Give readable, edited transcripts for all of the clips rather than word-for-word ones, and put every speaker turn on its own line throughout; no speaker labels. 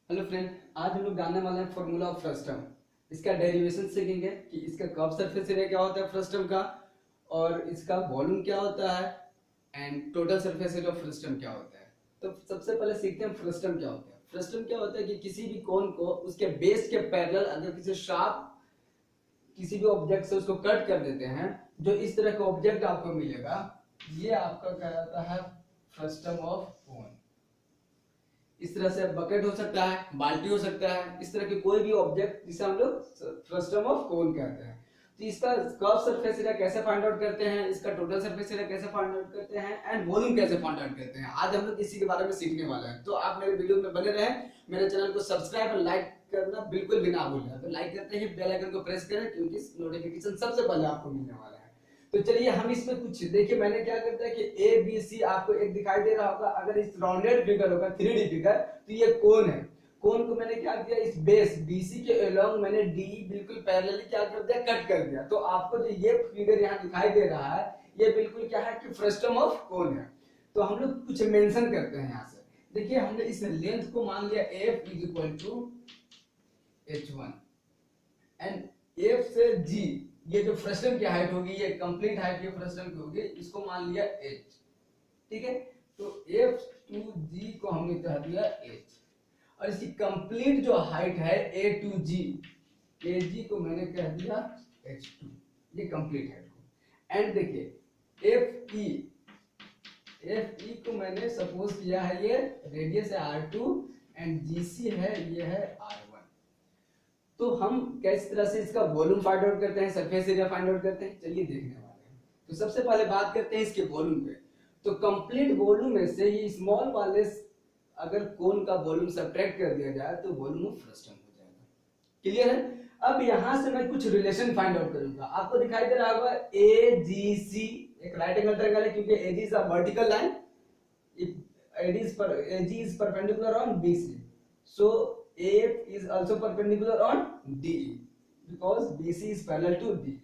Hello friend, आज हम लोग जानने वाले हैं फॉर्मूला ऑफ फ्रस्टम। इसका डेरिवेशन सीखेंगे कि इसका कर्व सरफेस एरिया क्या होता है फ्रस्टम का, और इसका वॉल्यूम क्या होता है, and total surface area of frustum क्या होता है। तो सबसे पहले सीखते हैं फ्रस्टम क्या होता है। फ्रस्टम क्या होता है कि किसी भी कोन को उसके बेस के पैरेलल अगर किसी शार्प किसी भी ऑब्जेक्ट से उसको कट कर देते हैं, जो इस तरह का ऑब्जेक्ट आपको मिलेगा, ये आपका कहलाता है फ्रस्टम ऑफ कोन। इस तरह से बकेट हो सकता है, बाल्टी हो सकता है, इस तरह के कोई भी ऑब्जेक्ट जिसे हम लोग फ्रस्टम ऑफ कोन कहते हैं। तो इसका कर्व सरफेस एरिया कैसे फाइंड आउट करते हैं, इसका टोटल सरफेस एरिया कैसे फाइंड आउट करते हैं, एंड वॉल्यूम कैसे फाइंड आउट करते हैं, आज हम लोग इसी के बारे में सीखने वाले हैं। तो आप मेरे वीडियो में बने रहें, मेरे चैनल को सब्सक्राइब और लाइक करना बिल्कुल भी ना भूलें। तो लाइक करते ही बेल आइकन को प्रेस करें, क्योंकि नोटिफिकेशन सबसे पहले आपको मिलने वाला है। तो चलिए हम इसमें कुछ देखिए, मैंने क्या करता है कि ए बी सी आपको एक दिखाई दे रहा होगा। अगर इस राउंडेड फिगर होगा 3D फिगर, तो ये कोन है। कोन को मैंने क्या किया, इस बेस बीसी के अलोंग मैंने डी बिल्कुल पैरेलली क्या कर दिया, कट कर दिया। तो आपको जो ये फिगर यहाँ दिखाई दे रहा है, ये बिल्कुल क्या है कि फ्रस्टम ऑफ कोन है। तो हम लोग कुछ मेंशन करते हैं यहाँ से। देखिए हमने इस लेंथ को मान लिया f is equal to h1 and f से g, ये जो फ्रस्टम की हाइट होगी, ये कंप्लीट हाइट ये फ्रस्टम की होगी, इसको मान लिया h। ठीक है, तो f to g को हमने कह दिया h, और इसकी कंप्लीट जो हाइट है a to g, ag को मैंने कह दिया h2, ये कंप्लीट हाइट को। एंड देखिए fe को मैंने सपोज किया है, ये रेडियस है r2 एंड gc है, ये है r1। तो हम किस तरह से इसका वॉल्यूम फाइंड आउट करते हैं, सरफेस एरिया फाइंड आउट करते हैं, चलिए देखने वाले हैं। तो सबसे पहले बात करते हैं इसके वॉल्यूम पे। तो कंप्लीट वॉल्यूम में से ये स्मॉल वाले अगर कोन का वॉल्यूम सब्ट्रैक्ट कर दिया जाए तो वॉल्यूम ऑफ फ्रस्टम हो जाएगा। क्लियर है। अब यहां से मैं कुछ रिलेशन फाइंड आउट करूंगा। आपको दिखाई दे रहा होगा AGC एक राइट एंगल ट्रायंगल है, क्योंकि AG is a vertical line, AG is perpendicular on BC, so AF is also perpendicular on DE because BC is parallel to DE।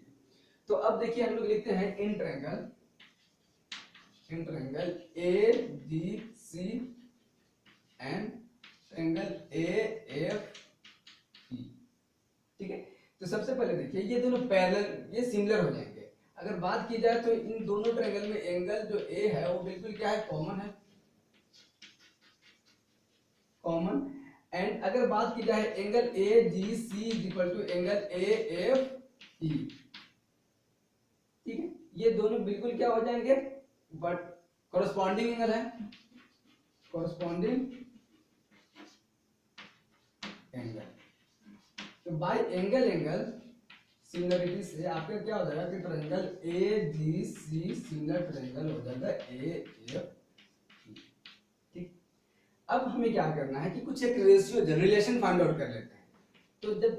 तो अब देखिए हम लोग लिखते हैं in triangle AGC and triangle AFE। ठीक है, तो सबसे पहले देखिए ये दोनों पैरेलल, ये सिमिलर हो जाएंगे। अगर बात की जाए तो इन दोनों ट्रायंगल में एंगल जो A है वो बिल्कुल क्या है, कॉमन है, कॉमन। एंड अगर बात की जाए angle AGC is equal to angle AFE। ठीक है, ये दोनों बिल्कुल क्या हो जाएंगे, बट कॉरस्पॉन्डिंग एंगल है, कॉरस्पॉन्डिंग एंगल। तो बाय एंगल सिमिलरिटी से आपका क्या हो जाएगा कि ट्रायंगल AGC सिमिलर ट्रायंगल हो जाएगा AFE। ठीक, अब हमें क्या करना है कि कुछ एक रेशियो रिलेशन फाइंड आउट कर लेते हैं। तो जब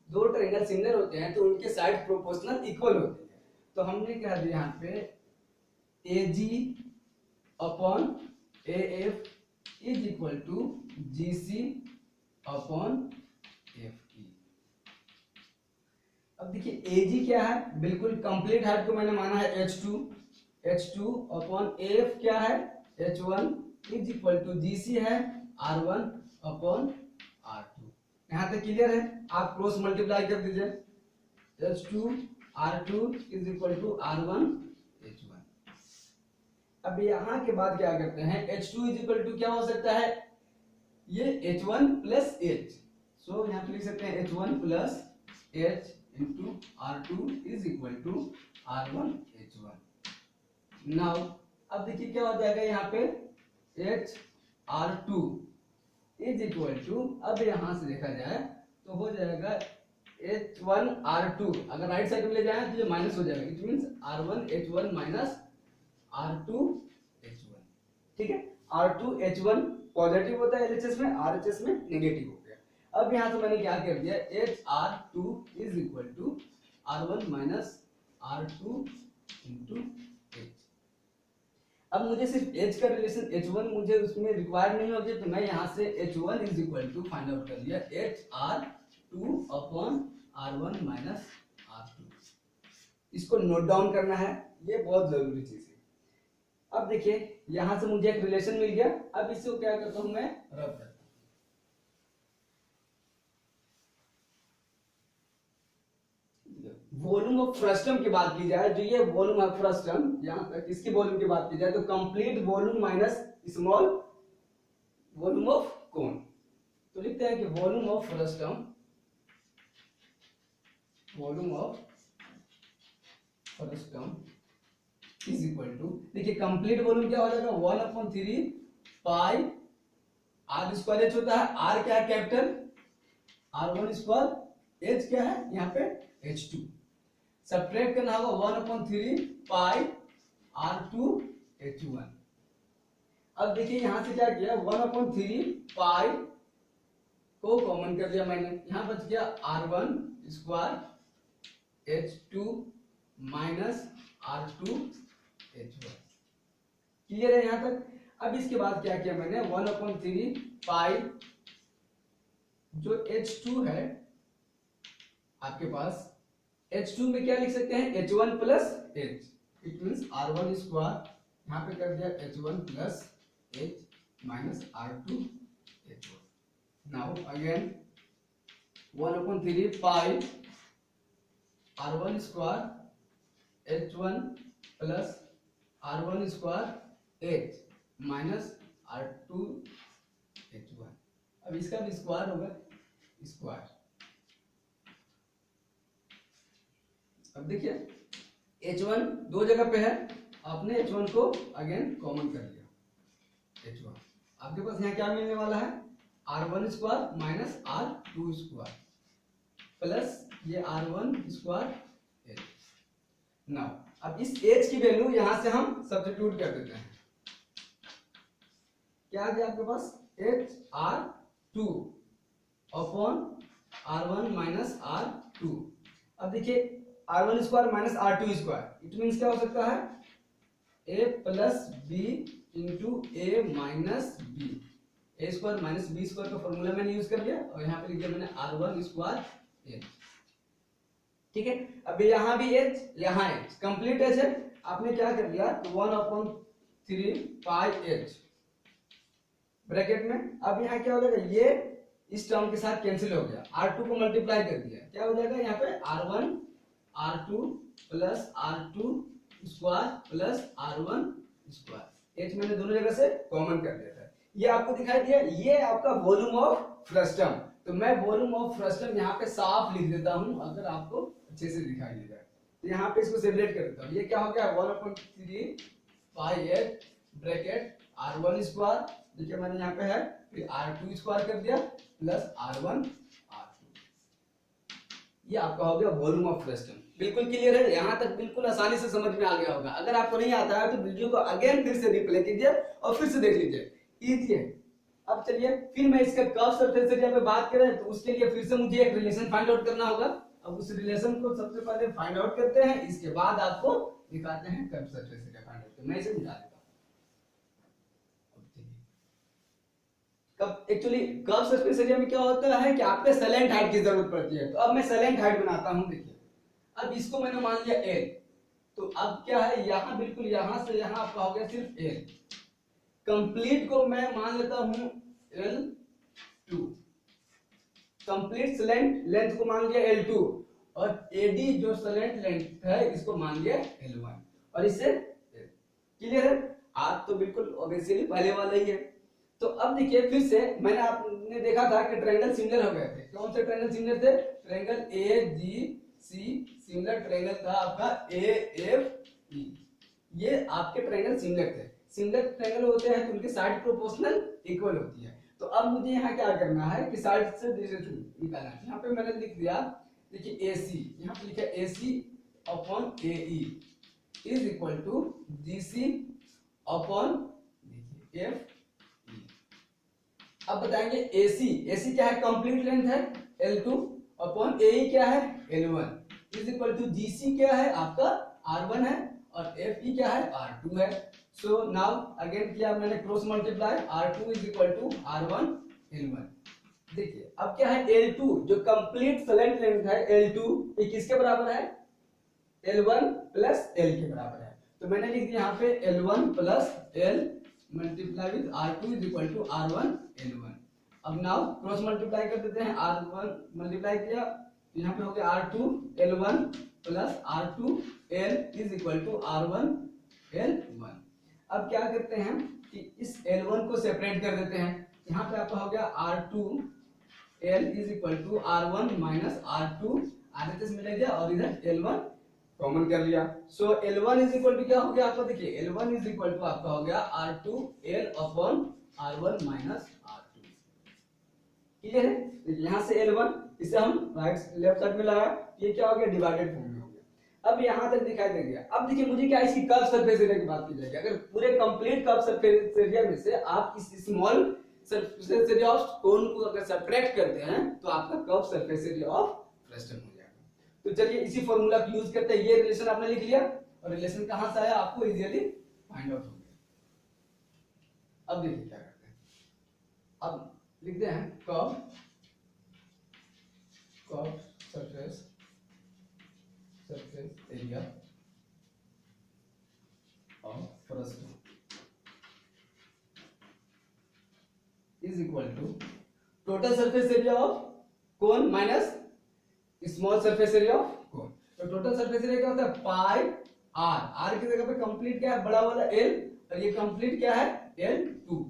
दो ट्रायंगल सिमिलर होते हैं तो उनके साइड प्रोपोर्शनल इक्वल होती है। तो हमने क्या दिया यहाँ पे AG upon AF is equal to GC upon FE। अब देखिए AG क्या है, बिल्कुल कंप्लीट हाइट को मैंने माना है h2 अपॉन AF क्या है h1 is equal to GC है R1 अपॉन R2। यहां तक क्लियर है। आप क्रॉस मल्टीप्लाई कर दीजिए, h2 R2 is equal to R1 h1। अब यहां के बाद क्या करते हैं, h2 इज इक्वल टू क्या हो सकता है, ये h1 प्लस h, सो यहां पे लिख सकते हैं h1 plus h into R2 is equal to R1 h1। Now अब देखिए क्या हो जाएगा यहाँ पे H R2 is equal to, अब यहां से देखा जाए तो हो जाएगा H1 R2, अगर राइट साइड में ले जाए तो ये माइनस हो जाएगा, it means R1 H1 minus R2 H1। ठीक है, R2 H1 पॉजिटिव होता है LHS में, RHS में नेगेटिव हो गया। अब यहां से मैंने क्या कर दिया, HR2 is equal to R1 minus R2 into H। अब मुझे सिर्फ H का रिलेशन H1 मुझे उसमें रिक्वायर नहीं होगी, तो मैं यहाँ से H1 is equal to find out कर लिया HR2 upon R1 minus R2। इसको नोट डाउन करना है, ये बहुत जरूरी चीज है। अब देखिए यहां से मुझे एक रिलेशन मिल गया। अब इसको क्या करता हूं मैं, रब करता हूं। वॉल्यूम ऑफ फ्रस्टम की बात की जाए, जो ये वॉल्यूम ऑफ फ्रस्टम, यहाँ तक इसकी वॉल्यूम की बात की जाए तो complete volume minus small volume of cone. तो लिखते हैं कि volume of frustum, volume of frustum is equal to, देखिए कंप्लीट वॉल्यूम क्या हो जाएगा 1/3 पाई आर स्क्वायर एच होता है। आर क्या है कैपिटल, R1 स्क्वायर, एच क्या है यहाँ पे H2। सब्ट्रैक्ट करना होगा 1/3 पाई R2 H1। अब देखिए यहां से क्या किया, 1/3 पाई को कॉमन कर लिया मैंने, यहां बच गया R1 square H2 minus R2 H1। Clear है यहां तक। अब इसके बाद क्या किया मैंने, 1/3 पाई जो H2 है आपके पास, H2 में क्या लिख सकते हैं H1 plus H, it means R1 square, यहाँ पे कर दिया H1 plus H minus R2 H1। Now again 1/3 पाई R1 square H1 plus R1 square H minus R2 H1। अब इसका भी स्क्वायर होगा, स्क्वायर। अब देखिए H1 दो जगह पे है, आपने H1 को अगेन कॉमन कर लिया। H1 आपके पास यहाँ क्या मिलने वाला है, R1 square minus R2 square plus ये R1 स्क्वायर H। नाउ अब इस H की वैल्यू यहां से हम सब्स्टिट्यूट कर देते हैं। क्या आ गया आपके पास, HR2 upon R1 minus R2। अब देखिए R1 square minus R2 square, it means क्या हो सकता है A plus B into A minus B, A square minus B square का फॉर्मूला मैंने यूज कर लिया और यहाँ पे लिख दिया मैंने R1 स्क्वायर H। ठीक है, अब यहाँ भी H, यहाँ H, कंप्लीट H है, आपने क्या कर लिया 1/3 पाई H ब्रैकेट में। अब यहाँ क्या हो जाएगा, ये इस टर्म के साथ कैंसिल हो गया, R2 को मल्टीप्लाई कर दिया, क्या हो जाएगा यहाँ पे R1 R2 plus R2 square plus R1 square. H मैंने दोनों जगह से कॉमन कर दिया था, ये आपको दिखाई दिया, ये आपका वॉल्यूम ऑफ फ्रस्टम। तो मैं वॉल्यूम ऑफ फ्रस्टम यहाँ पे साफ लिख देता हूँ, अगर आपको अच्छे से दिखाई दे जाए तो यहाँ पे इसको सेपरेट कर देता हूँ। ये क्या हो गया 1/3 पाई H ब्रैकेट R1 स्क्वायर, देखिए मैंने यहाँ पे है, फिर R2 स्क्वायर कर दिया प्लस R1 R2। ये आपका हो गया वॉल्यूम ऑफ फ्रस्टम। बिल्कुल क्लियर है, यहाँ तक बिल्कुल आसानी से समझ में आ गया होगा। अगर आपको नहीं आता है तो वीडियो को अगेन फिर से रिप्ले कीजिए और फिर से देख लीजिए, इजी है। अब चलिए फिर मैं इसका कर्व सरफेस एरिया पे बात करें तो उसके लिए फिर से मुझे एक रिलेशन फाइंड आउट करना होगा। अब उस रिलेशन को सबसे पहले फाइंड आउट करते हैं, इसके बाद आपको दिखाते हैं curve surface area find out. मैं इसे मिटा देता हूं। कब एक्चुअली कर्व सरफेस एरिया में क्या होता है कि आपको सैलेंट हाइट की जरूरत पड़ती है, तो अब मैं सैलेंट हाइट बनाता हूं। देखिए अब इसको मैंने मान लिया L, तो अब क्या है यहाँ बिल्कुल यहाँ से यहाँ आपका हो गया सिर्फ L। कंप्लीट को मैं मान लेता हूं L2, कंप्लीट स्लैंट लेंथ को मान लिया L2 और AD जो स्लैंट लेंथ है इसको मान लिया L1 और इससे क्लियर है। आप तो बिल्कुल ऑब्वियसली पहले वाला ही है। तो अब देखिए फिर से मैंने आपने देखा था कि ट्रायंगल सिमिलर हो गए थे। कौन से ट्रायंगल सिमिलर थे, ट्रायंगल AGC सिमिलर ट्रायंगल था आपका AFE, ये आपके ट्रायंगल सिमिलर थे। सिमिलर ट्रायंगल होते हैं तो उनकी साइड प्रोपोर्शनल इक्वल होती है। तो अब मुझे यहाँ क्या करना है कि साइड से डिस्टेंस निकालना है। यहाँ पे मैंने लिख दिया, देखिए AC, यहाँ पे लिखा AC upon AE is equal to GC upon देखिए FE। अब बताएंगे AC क्या है, कंप्लीट लेंथ है L2 अपॉन AE क्या है L1 is equal to GC क्या है आपका R1 है और FE क्या है R2 है। सो नाउ अगेन किया मैंने cross multiply, R2 is equal to R1 L1। देखिए अब क्या है L2 जो कंप्लीट स्लैंट लेंथ है L2 ये किसके बराबर है, L1 प्लस L के बराबर है। तो मैंने लिख दिया यहाँ पे L1 plus L multiply with R2 is equal to R1 L1। अब नाउ क्रॉस मल्टीप्लाई कर देते हैं, R1 मल्टीप्लाई किया यहाँ पे हो गया R2 L1 plus R2L is equal to R1L1। अब क्या करते हैं कि इस L1 को सेपरेट कर देते हैं। यहाँ पे आपका हो गया R2L is equal to R1 minus R2, आगे से मिल गया और इधर L1 कॉमन कर लिया। सो L1 इज इक्वल टू क्या हो गया आपका, देखिए L1 इज इक्वल टू आपका हो गया R2L upon R1 minus R2। Clear है? यहाँ से L1 इसे हम राइट लेफ्ट साइड में लगाया, ये क्या हो गया, डिवाइडेड फॉर्म में हो गया। अब यहाँ तक दिखाई दे गया। अब देखिए मुझे क्या इसकी कर्व सरफेस एरिया की बात की जाएगी। अगर पूरे कंप्लीट कर्व सरफेस एरिया में से आप इस स्मॉल सरफेस एरिया ऑफ कोन को अगर सब्ट्रैक्ट करते हैं तो आपका curve surface area of frustum हो जाएगा। तो चलिए इसी फॉर्मूला का यूज करते हैं। ये रिलेशन आपने लिख लिया और रिलेशन कहां से आया आपको इजीली फाइंड आउट हो गया। अब देखिए क्या करते हैं, अब लिखते हैं curve surface area of frustum is equal to total surface area of cone minus small surface area of cone. तो टोटल सरफेस एरिया क्या होता है, पाई आर, आर की जगह पे कंप्लीट क्या है, बड़ा वाला एल, और ये कंप्लीट क्या है L2,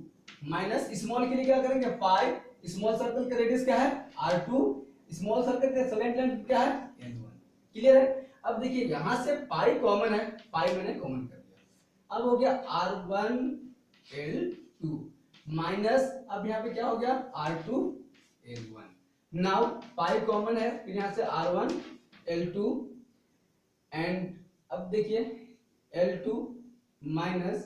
माइनस स्मॉल के लिए क्या करेंगे, पाई, स्मॉल सर्कल का रेडियस क्या है R2, स्मॉल सर्कल का सलेंट लेंथ क्या है L1। क्लियर है? अब देखिए यहां से पाई कॉमन है, पाई मैंने कॉमन कर दिया। अब हो गया R1L2 माइनस, अब यहाँ पे क्या हो गया R2L1। नाउ पाई कॉमन है, फिर यहां से R1L2 एंड अब देखिए L2 माइनस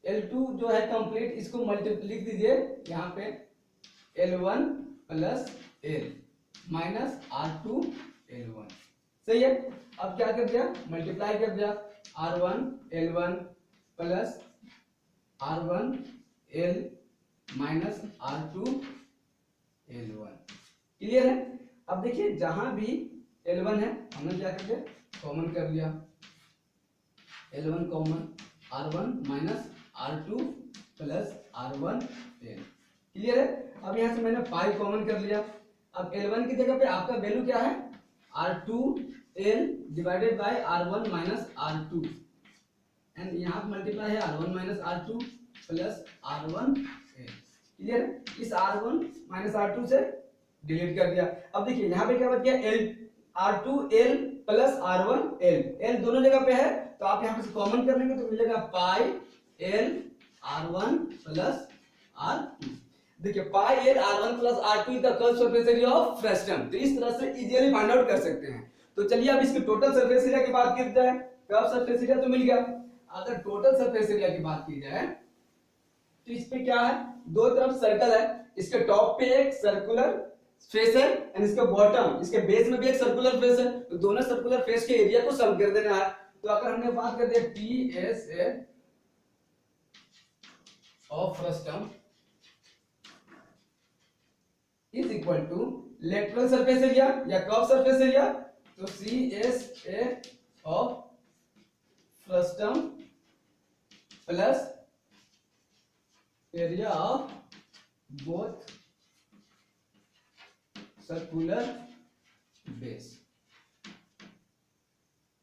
L2 जो है कंप्लीट, इसको मल्टीप्लाई लिख दीजिए यहाँ पे L1 plus L minus R2L1। सही है? अब क्या कर दिया, मल्टीप्लाई कर दिया R1L1 plus R1L minus R2L1। Clear है? अब देखिए जहां भी L1 है हमने क्या कर दिया, कॉमन कर लिया, L1 common, R1 minus R2 plus R1L। Clear है? अब यहां से मैंने पाई कॉमन कर लिया। अब L1 की जगह पे आपका वैल्यू क्या है, R2L divided by R1 minus R2 and यहाँ पे मल्टीप्लाई है R1 minus R2 plus R1L। Clear है? इस R1 माइनस R2 से डिलीट कर दिया। अब देखिए यहाँ पे क्या बच गया, R2L प्लस R1L, L दोनों जगह पे है तो आप यहाँ पे से कॉमन कर लेंगे तो मिलेगा पाई L R1 प्लस R2। देखिए पाई L R1 प्लस R2 का curve surface area of frustum, तो इस तरह से इजीली फाइंड आउट कर सकते हैं। तो चलिए अब इसके टोटल सरफेस एरिया की बात की जाए, कर्व सरफेस एरिया तो मिल गया। अगर टोटल सरफेस एरिया की बात की जाए तो इस पे क्या है, दो तरफ सर्कल है, इसके टॉप पे एक सर्कुलर फेस है एंड इसके बॉटम, इसके बेस में भी एक सर्कुलर फेस है, तो दोनों सर्कुलर फेस के एरिया को सम कर देना है। तो अगर हमने बात कर दिया PSA of frustum is equal to lateral surface area या कर्व सरफेस एरिया, तो CSA of frustum plus area of both circular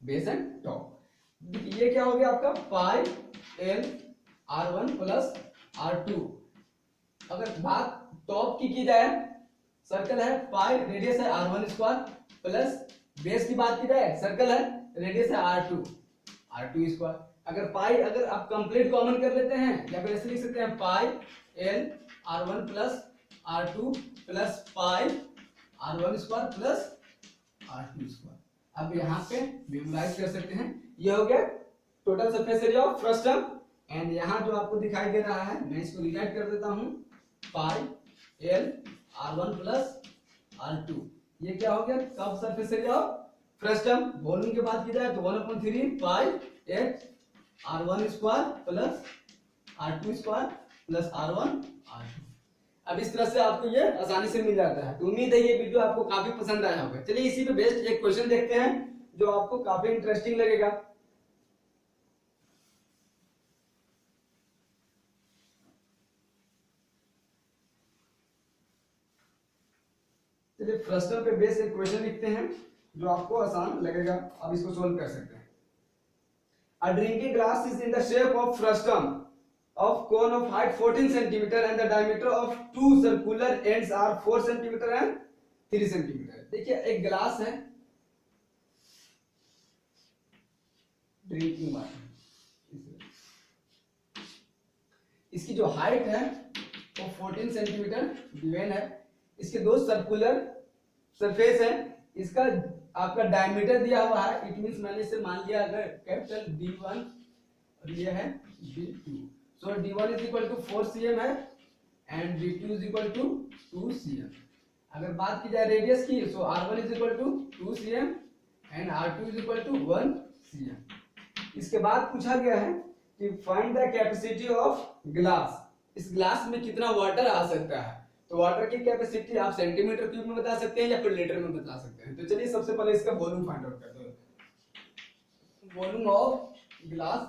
base and top. ये क्या हो गया आपका पाई L R1 प्लस R2। अगर बात टॉप की जाए, सर्कल है, पाई रेडियस है R1 स्क्वायर प्लस बेस की बात की जाए, सर्कल है, रेडियस है R2 स्क्वायर। अगर पाई अगर आप कंप्लीट कॉमन कर लेते हैं या फिर ऐसे लिख सकते हैं पाई L R1 plus R2 plus pi R1 square plus R2 square. अब यहाँ पे विजुलाइज कर सकते हैं, ये हो गया total surface area of frustum. And यहाँ जो आपको दिखाई दे रहा है, मैं इसको रिराइट कर देता हूँ, पाई L R1 प्लस R2, ये क्या हो गया curve surface area of frustum. Volume की बात की जाए तो 1/3 पाई H R1 square plus R2 square plus R1 R2। अब इस तरह से आपको ये आसानी से मिल जाता है। तो उम्मीद है ये वीडियो आपको काफी पसंद आया होगा। चलिए इसी पे बेस्ड एक क्वेश्चन देखते हैं जो आपको काफी इंटरेस्टिंग लगेगा। चलिए फ्रस्टम पे बेस्ड एक क्वेश्चन लिखते हैं जो आपको आसान लगेगा, आप इसको सोल्व कर सकते हैं। A drinking glass is in the shape of frustum of cone of height 14 centimeter and the diameter of two circular ends are 4 centimeter and 3 centimeter। देखिए एक ग्लास है, ड्रिंकिंग वाटर, इसकी जो हाइट है वो 14 सेंटीमीटर गिवन है, इसके दो सर्कुलर सरफेस है, इसका आपका डायमीटर दिया हुआ है, इट मींस मैंने इसे मान लिया अगर कैपिटल D1 और ये है D2, so D1 is equal to 4 cm है and D2 is equal to 2 cm। अगर बात की जाए रेडियस की, so R1 is equal to 2 cm and R2 is equal to 1 cm। इसके बाद पूछा गया है कि find the capacity of glass, इस ग्लास में कितना वाटर आ सकता है। तो वाटर की कैपेसिटी आप सेंटीमीटर क्यूब में बता सकते हैं या फिर लीटर में बता सकते हैं। तो चलिए सबसे पहले इसका वॉल्यूम फाइंड आउट करते हैं। वॉल्यूम ऑफ ग्लास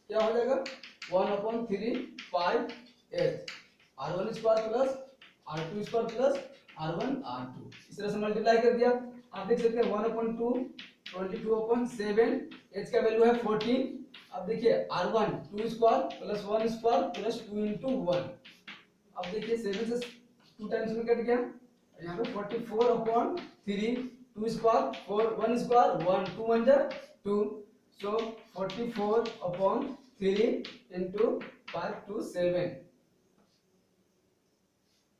क्या हो जाएगा, 1/3 पाई H R1 square plus R2 square plus R1 R2, इस तरह से मल्टीप्लाई कर दिया। आप देख सकते हैं 1/2 22/7, H का वैल्यू है 14। अब देखिए R1 2 square plus 1 square plus 2 into 1, अब देखिए 7 से 2 टाइम्स में कट गया, यहाँ पे 44/3 2 स्क्वायर 4 1 स्क्वायर 1 2 1 जा 2, सो 44/3 into 5 to 7,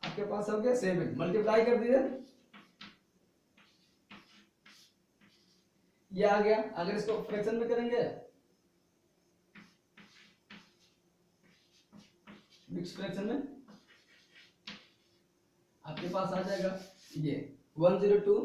आपके पास हो गया 7, मल्टीप्लाई कर दीजिए, ये आ गया। अगर इसको फ्रैक्शन में करेंगे, मिक्स फ्रैक्शन में आपके पास आ जाएगा ये 102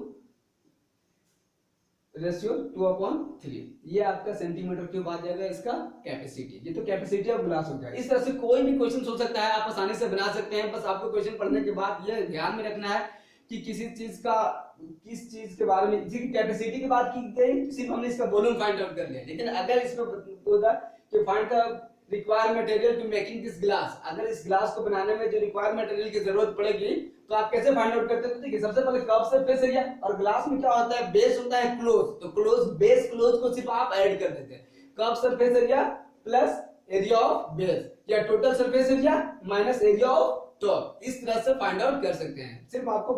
रेशियो 2/3, ये आपका सेंटीमीटर क्यूब आ जाएगा इसका कैपेसिटी। ये तो कैपेसिटी ऑफ ग्लास हो गया। इस तरह से कोई भी क्वेश्चन हो सकता है, आप आसानी से बना सकते हैं। बस आपको क्वेश्चन पढ़ने के बाद ये ध्यान में रखना है कि किस चीज के बारे में, इसकी कैपेसिटी की बात की गई, सिर्फ हमने इसका वॉल्यूम फाइंड आउट कर लिया। लेकिन अगर इसमें होगा कि find the required material to making this glass, अगर इस ग्लास को बनाने में जो रिक्वायर्ड मटेरियल की जरूरत पड़ेगी तो आप कैसे फाइंड आउट करते हैं। देखिए सबसे पहले कर्व सरफेस एरिया, और ग्लास में क्या होता है, बेस होता है क्लोज, तो क्लोज बेस क्लोज को सिर्फ आप ऐड कर देते हैं, curve surface area plus area of base या total surface area minus area of top, इस तरह से फाइंड आउट कर सकते हैं। सिर्फ आपको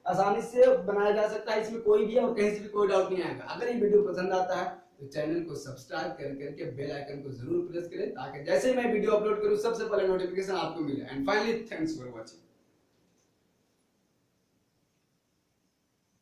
आसानी से बनाया जा सकता है, इसमें कोई भी और कहीं से भी कोई डाउट नहीं आएगा। अगर ये वीडियो पसंद आता है तो चैनल को सब्सक्राइब करके बेल आइकन को जरूर प्रेस करें, ताकि जैसे ही मैं वीडियो अपलोड करूं सबसे पहले नोटिफिकेशन आपको मिले। And finally thanks for watching.